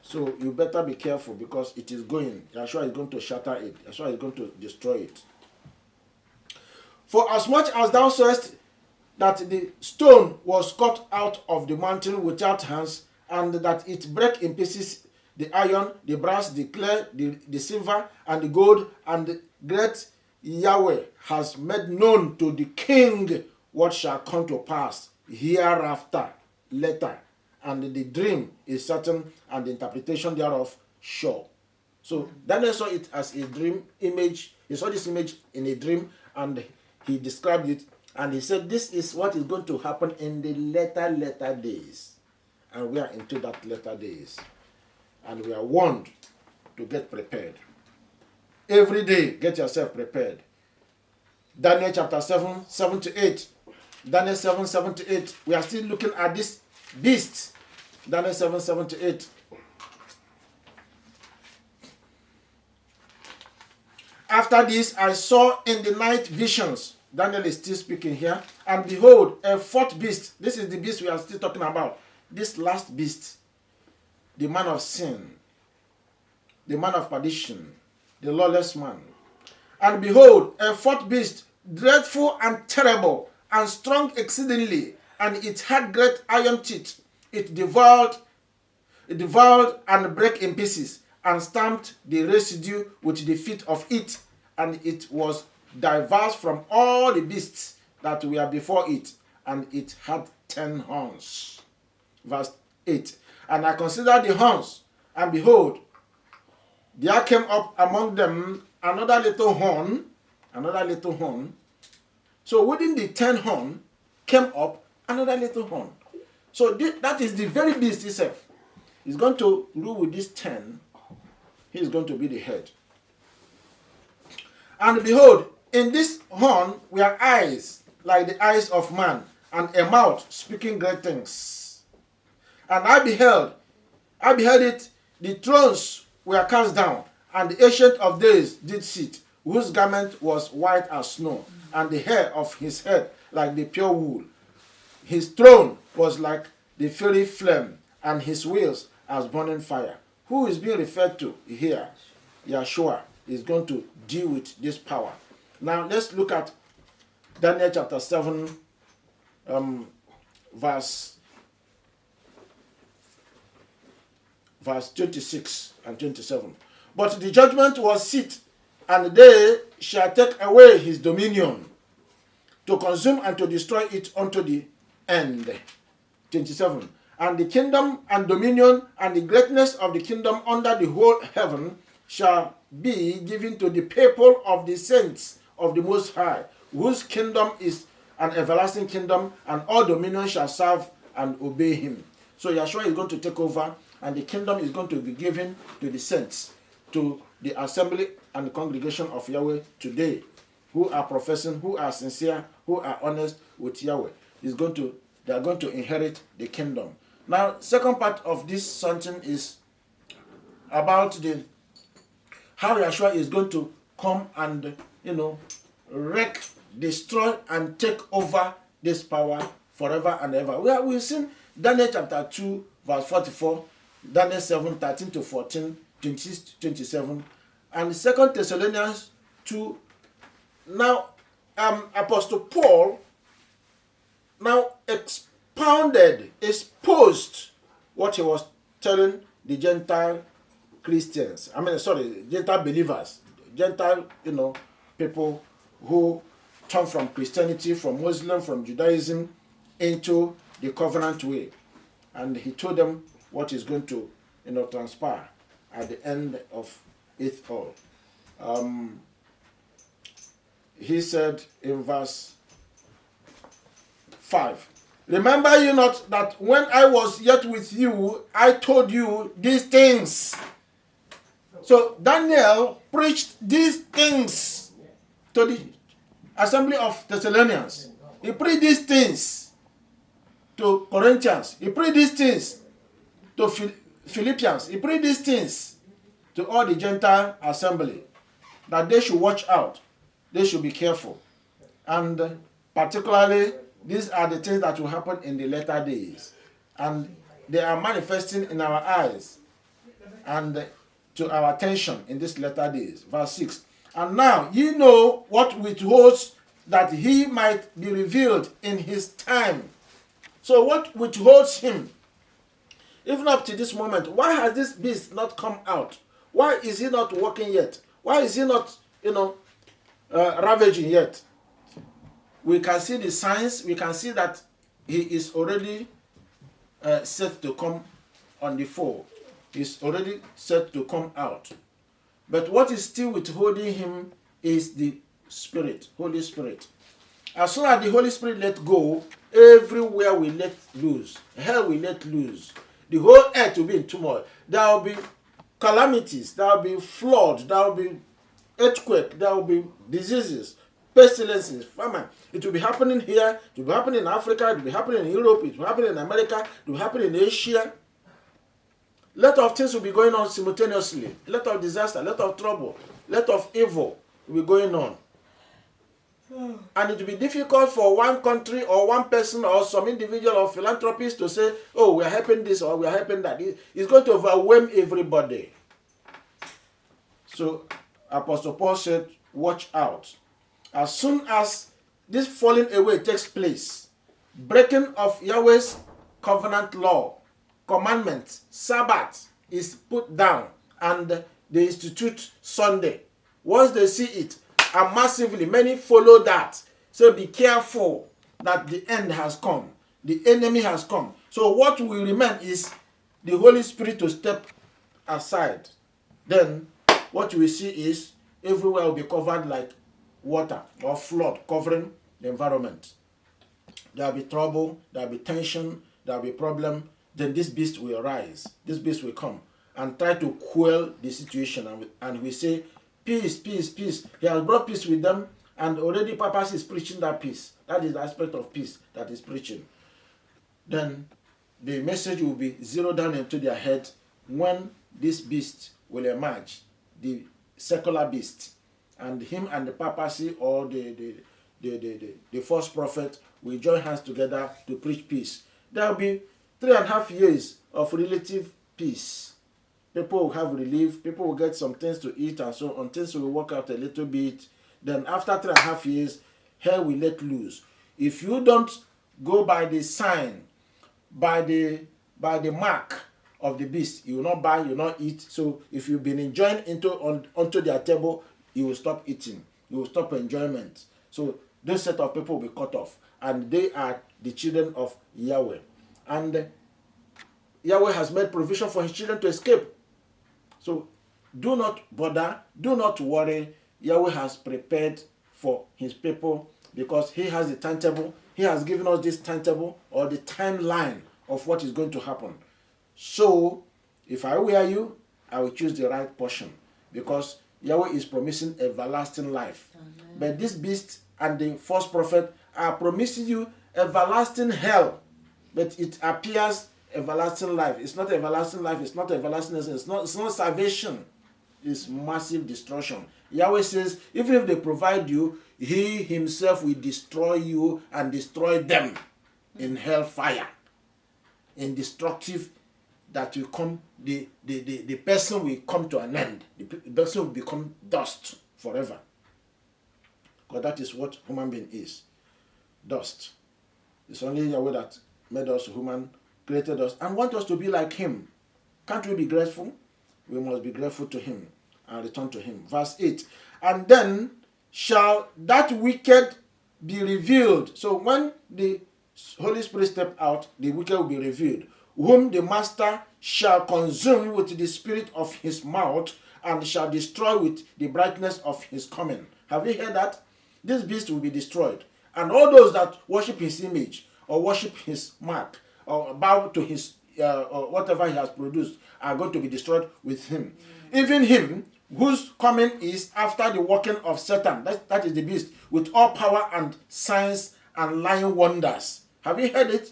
So you better be careful because it is going. Yahshua is going to shatter it. Yahshua is going to destroy it. For as much as thou sawest that the stone was cut out of the mountain without hands, and that it brake in pieces the iron, the brass, the clay, the silver, and the gold, and the great Yahweh has made known to the king what shall come to pass hereafter, later. And the dream is certain, and the interpretation thereof sure. So Daniel saw it as a dream image. He saw this image in a dream, and he described it, and he said, this is what is going to happen in the later days. And we are into that later days. And we are warned to get prepared. Every day, get yourself prepared. Daniel chapter 7, 7 to 8. Daniel 7, 7 to 8. We are still looking at this beast. Daniel 7, 7 to 8. After this, I saw in the night visions. Daniel is still speaking here. And behold, a fourth beast. This is the beast we are still talking about. This last beast. The man of sin. The man of perdition. The lawless man. And behold, a fourth beast, dreadful and terrible, and strong exceedingly, and it had great iron teeth. It devoured and brake in pieces, and stamped the residue with the feet of it, and it was diverse from all the beasts that were before it, and it had 10 horns. Verse 8. And I considered the horns, and behold, there came up among them another little horn. So within the 10 horn came up another little horn. So that is the very beast itself. He's going to rule with this 10. He's going to be the head. And behold, in this horn were eyes like the eyes of man, and a mouth speaking great things. And I beheld it, the thrones were cast down, and the Ancient of Days did sit. whose garment was white as snow, and the hair of his head like the pure wool. His throne was like the fiery flame, and his wheels as burning fire. Who is being referred to here? Yahshua is going to deal with this power. Now let's look at Daniel chapter 7, verse 26 and 27. But the judgment was set, and they shall take away his dominion, to consume and to destroy it unto the end. 27. And the kingdom and dominion and the greatness of the kingdom under the whole heaven shall be given to the people of the saints of the Most High, whose kingdom is an everlasting kingdom, and all dominion shall serve and obey him. So Yahshua is going to take over, and the kingdom is going to be given to the saints, to the assembly and the congregation of Yahweh today, who are professing, who are sincere, who are honest with Yahweh. They are going to inherit the kingdom. Now, second part of this something is about how Yahshua is going to come and wreck, destroy, and take over this power forever and ever. We've seen Daniel chapter 2, verse 44, Daniel 7, 13 to 14, 26 to 27, and 2 Thessalonians 2. Now, Apostle Paul now exposed what he was telling the Gentile Christians. Gentile believers, Gentile, people who turn from Christianity, from Muslim, from Judaism into the covenant way. And he told them what is going to, transpire at the end of it all. He said in verse 5, remember you not that when I was yet with you, I told you these things. So Daniel preached these things to the assembly of Thessalonians. He preached these things to Corinthians. He preached these things to Philippians. He preached these things to all the Gentile assembly, that they should watch out. They should be careful. And particularly, these are the things that will happen in the latter days. And they are manifesting in our eyes and to our attention in these latter days. Verse 6. And now ye know what withholds, that he might be revealed in his time. So what withholds him? Even up to this moment, why has this beast not come out? Why is he not working yet? Why is he not, ravaging yet? We can see the signs. We can see that he is already set to come on the fold. He's already set to come out. But what is still withholding him is the Spirit, Holy Spirit. As soon as the Holy Spirit let go, everywhere we let loose. Hell we let loose. The whole earth will be in turmoil. There will be calamities. There will be flood. There will be earthquake. There will be diseases, pestilences, famine. It will be happening here. It will be happening in Africa. It will be happening in Europe. It will happen in America. It will happen in Asia. A lot of things will be going on simultaneously. A lot of disaster, a lot of trouble, a lot of evil will be going on. And it will be difficult for one country or one person or some individual or philanthropist to say, oh, we are helping this or we are helping that. It's going to overwhelm everybody. So Apostle Paul said, watch out. As soon as this falling away takes place, breaking of Yahweh's covenant law, commandment, Sabbath is put down, and they institute Sunday. Once they see it, and massively, many follow that. So be careful that the end has come. The enemy has come. So what will remain is the Holy Spirit to step aside. Then what you will see is everywhere will be covered like water or flood covering the environment. There will be trouble, there will be tension, there will be problem. Then this beast will arise. This beast will come and try to quell the situation. And we say, peace, peace, peace. He has brought peace with them, and already Papa is preaching that peace. That is the aspect of peace that is preaching. Then the message will be zeroed down into their head when this beast will emerge, the secular beast. and him and the papacy or the false prophet will join hands together to preach peace. There will be 3.5 years of relative peace. People will have relief, people will get some things to eat and so on, things will work out a little bit. Then after 3.5 years, hell will let loose. If you don't go by the sign, by the mark of the beast, you will not buy, you will not eat. So if you've been enjoying onto their table, you will stop eating. You will stop enjoyment. So this set of people will be cut off. And they are the children of Yahweh. And Yahweh has made provision for his children to escape. So do not bother, do not worry. Yahweh has prepared for his people because he has the timetable. He has given us this timetable or the timeline of what is going to happen. So if I were you, I will choose the right portion because Yahweh is promising everlasting life. Amen. But this beast and the false prophet are promising you everlasting hell. But it appears everlasting life. It's not everlasting life. It's not everlasting. It's not salvation. It's massive destruction. Yahweh says, even if they provide you, he himself will destroy you and destroy them in hellfire. In destructive that will come, the person will come to an end. The person will become dust forever. Because that is what human being is. Dust. It's only Yahweh that made us human, created us, and want us to be like him. Can't we be grateful? We must be grateful to him and return to him. Verse 8. And then shall that wicked be revealed. So when the Holy Spirit step out, the wicked will be revealed, whom the master shall consume with the spirit of his mouth and shall destroy with the brightness of his coming. Have you heard that? This beast will be destroyed. And all those that worship his image or worship his mark or bow to his or whatever he has produced are going to be destroyed with him. Even him whose coming is after the working of Satan, that is the beast, with all power and signs and lying wonders. Have you heard it?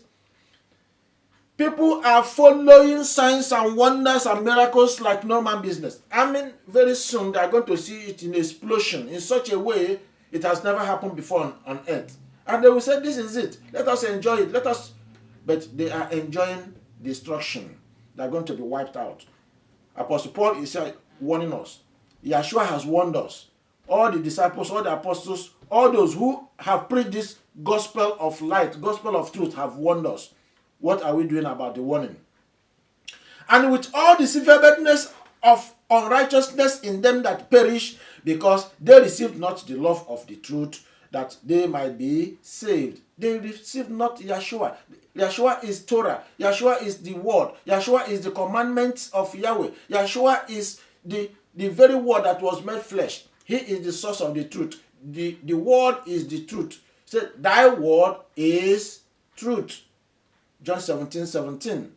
People are following signs and wonders and miracles like no man business. I mean, very soon they are going to see it in explosion in such a way it has never happened before on earth. And they will say, this is it. Let us enjoy it. But they are enjoying destruction. They are going to be wiped out. Apostle Paul is warning us. Yahshua has warned us. All the disciples, all the apostles, all those who have preached this gospel of light, gospel of truth have warned us. What are we doing about the warning? And with all the severedness of unrighteousness in them that perish, because they received not the love of the truth, that they might be saved. They received not Yahshua. Yahshua is Torah. Yahshua is the word. Yahshua is the commandments of Yahweh. Yahshua is the very word that was made flesh. He is the source of the truth. The word is the truth. Say, thy word is truth. John 17:17.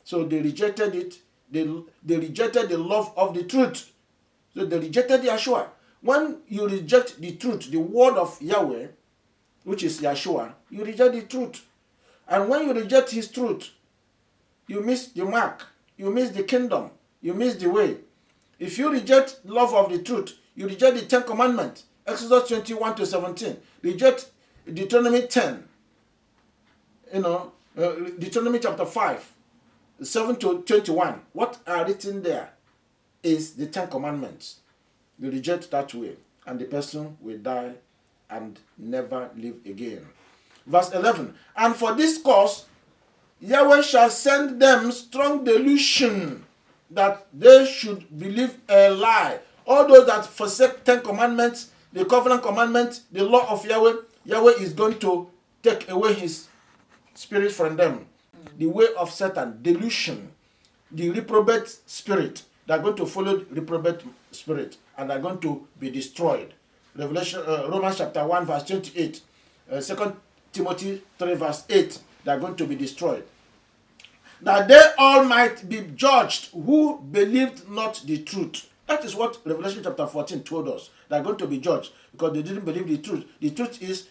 So they rejected it. They rejected the love of the truth. So they rejected Yahshua. When you reject the truth, the word of Yahweh, which is Yahshua, you reject the truth. And when you reject his truth, you miss the mark. You miss the kingdom. You miss the way. If you reject love of the truth, you reject the 10 commandments. Exodus 21-17. Reject Deuteronomy 10. Deuteronomy chapter 5, 7-21. What are written there is the 10 commandments. You reject that way, and the person will die and never live again. Verse 11. And for this cause, Yahweh shall send them strong delusion that they should believe a lie. All those that forsake 10 commandments, the covenant commandments, the law of Yahweh, Yahweh is going to take away his spirit from them. The way of Satan, delusion, the reprobate spirit. They are going to follow the reprobate spirit and are going to be destroyed. Romans chapter 1 verse 28. 2 Timothy 3 verse 8. They are going to be destroyed. That they all might be judged who believed not the truth. That is what Revelation chapter 14 told us. They are going to be judged because they didn't believe the truth. The truth is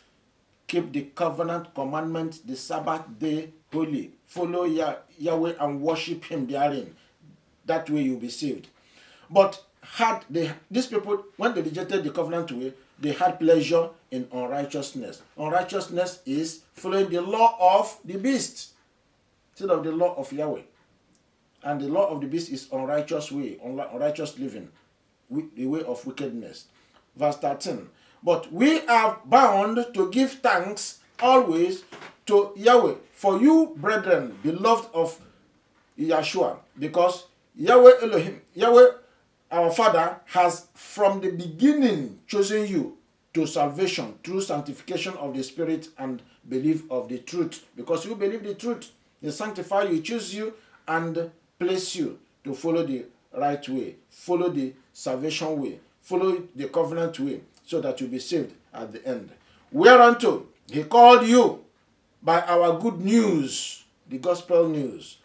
keep the covenant commandments, the Sabbath day holy. Follow Yahweh and worship him therein. That way you'll be saved. But these people, when they rejected the covenant way, they had pleasure in unrighteousness. Unrighteousness is following the law of the beast instead of the law of Yahweh. And the law of the beast is unrighteous way, unrighteous living, the way of wickedness. Verse 13. But we are bound to give thanks always to Yahweh for you, brethren, beloved of Yahshua, because Yahweh Elohim, Yahweh our Father, has from the beginning chosen you to salvation through sanctification of the Spirit and belief of the truth. Because you believe the truth, they sanctify you, choose you, and place you to follow the right way, follow the salvation way, follow the covenant way, so that you'll be saved at the end. Whereunto he called you by our good news, the gospel news,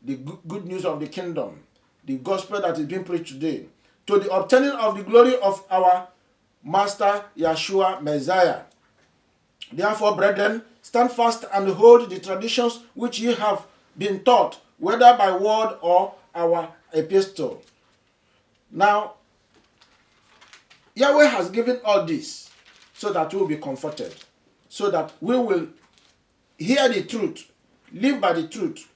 the good news of the kingdom, the gospel that is being preached today, to the obtaining of the glory of our Master Yahshua Messiah. Therefore, brethren, stand fast and hold the traditions which ye have been taught, whether by word or our epistle. Now, Yahweh has given all this so that we will be comforted, so that we will hear the truth, live by the truth,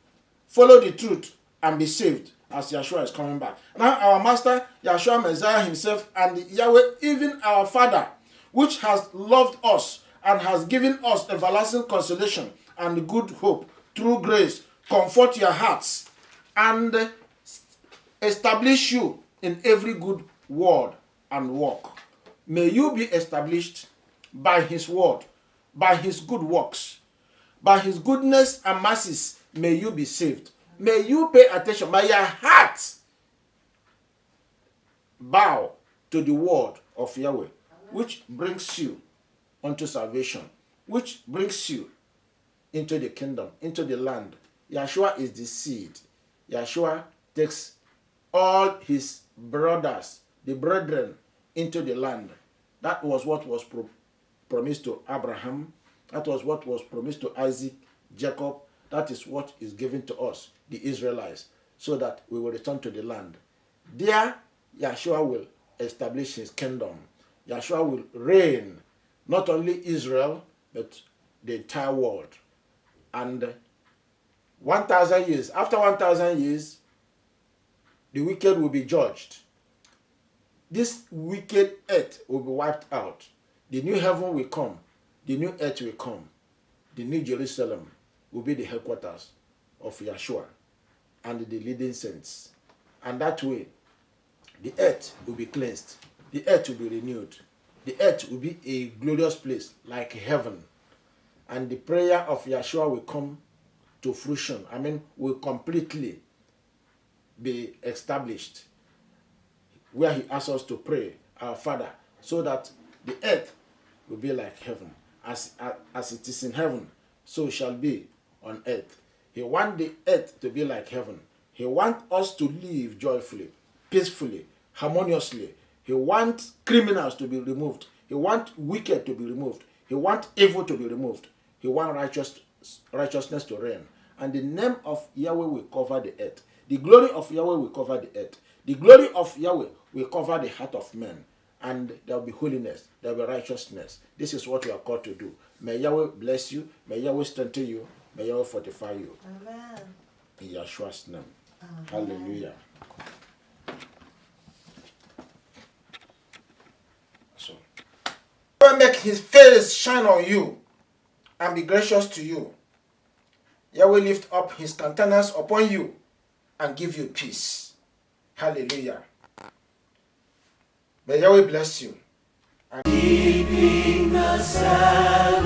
follow the truth, and be saved as Yahshua is coming back. Now our Master Yahshua Messiah himself and Yahweh, even our Father, which has loved us and has given us everlasting consolation and good hope through grace, comfort your hearts and establish you in every good word and work. May you be established by his word, by his good works, by his goodness and mercies. May you be saved. May you pay attention. May your heart bow to the word of Yahweh, which brings you unto salvation, which brings you into the kingdom, into the land. Yahshua is the seed. Yahshua takes all his brothers, the brethren, into the land. That was what was promised to Abraham. That was what was promised to Isaac, Jacob. That is what is given to us, the Israelites, so that we will return to the land. There, Yahshua will establish his kingdom. Yahshua will reign, not only Israel, but the entire world. And 1,000 years, after 1,000 years, the wicked will be judged. This wicked earth will be wiped out. The new heaven will come. The new earth will come. The new Jerusalem will be the headquarters of Yahshua and the leading saints. And that way, the earth will be cleansed. The earth will be renewed. The earth will be a glorious place like heaven. And the prayer of Yahshua will come to fruition. Will completely be established, where he asks us to pray, our Father, so that the earth will be like heaven. As it is in heaven, so shall be on earth. He wants the earth to be like heaven. He wants us to live joyfully, peacefully, harmoniously. He wants criminals to be removed. He wants wicked to be removed. He wants evil to be removed. He wants righteousness to reign. And the name of Yahweh will cover the earth. The glory of Yahweh will cover the earth. The glory of Yahweh will cover the heart of men. And there will be holiness. There will be righteousness. This is what we are called to do. May Yahweh bless you. May Yahweh strengthen you. May Yahweh fortify you. Amen. In Yahshua's name. Amen. Hallelujah. So, Yahweh make his face shine on you and be gracious to you. Yahweh lift up his countenance upon you and give you peace. Hallelujah. May Yahweh bless you. Keeping the Sabbath.